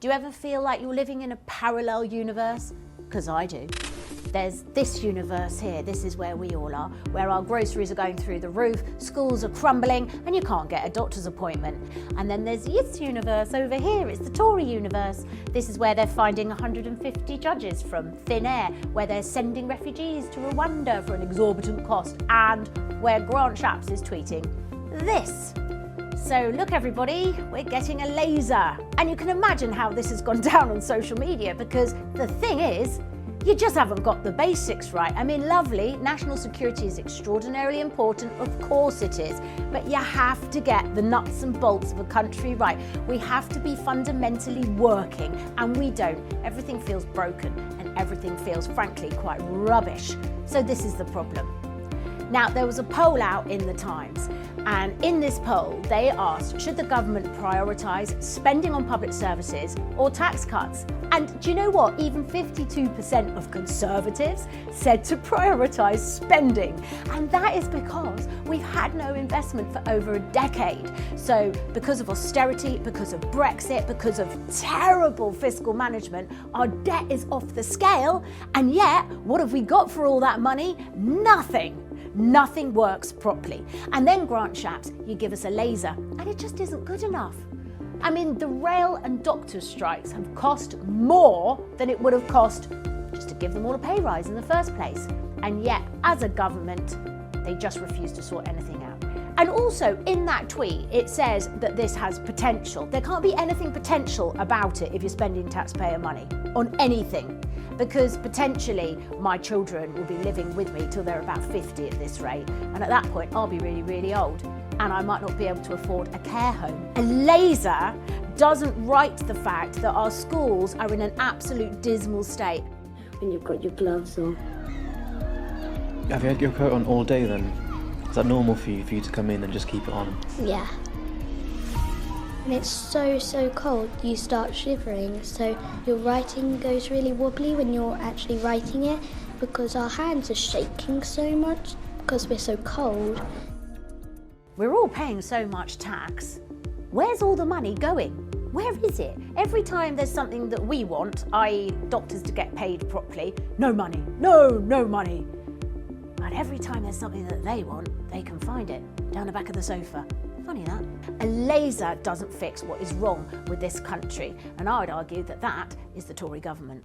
Do you ever feel like you're living in a parallel universe? Because I do. There's this universe here, this is where we all are, where our groceries are going through the roof, schools are crumbling, and you can't get a doctor's appointment. And then there's this universe over here, it's the Tory universe. This is where they're finding 150 judges from thin air, where they're sending refugees to Rwanda for an exorbitant cost, and where Grant Shapps is tweeting this. So look everybody, we're getting a laser. And you can imagine how this has gone down on social media, because the thing is, you just haven't got the basics right. I mean, lovely, national security is extraordinarily important, of course it is, but you have to get the nuts and bolts of a country right. We have to be fundamentally working, and we don't. Everything feels broken, and everything feels, frankly, quite rubbish. So this is the problem. Now, there was a poll out in the Times, and in this poll, they asked, should the government prioritise spending on public services or tax cuts? And do you know what? Even 52% of Conservatives said to prioritise spending. And that is because we've had no investment for over a decade. So because of austerity, because of Brexit, because of terrible fiscal management, our debt is off the scale. And yet, what have we got for all that money? Nothing. Nothing works properly. And then Grant Shapps, you give us a laser, and it just isn't good enough. I mean, the rail and doctors' strikes have cost more than it would have cost just to give them all a pay rise in the first place. And yet, as a government, they just refuse to sort anything out. And also, in that tweet, it says that this has potential. There can't be anything potential about it if you're spending taxpayer money on anything. Because potentially my children will be living with me till they're about 50 at this rate. And at that point, I'll be really, really old. And I might not be able to afford a care home. A laser doesn't right the fact that our schools are in an absolute dismal state. When you've got your gloves on. Have you had your coat on all day then? Is that normal for you to come in and just keep it on? Yeah. And it's so cold, you start shivering, so your writing goes really wobbly when you're actually writing it, because our hands are shaking so much because we're so cold. We're all paying so much tax. Where's all the money going? Where is it? Every time there's something that we want, i.e. doctors to get paid properly, no money, no money. But every time there's something that they want, they can find it down the back of the sofa. Funny that. A laser doesn't fix what is wrong with this country, and I would argue that that is the Tory government.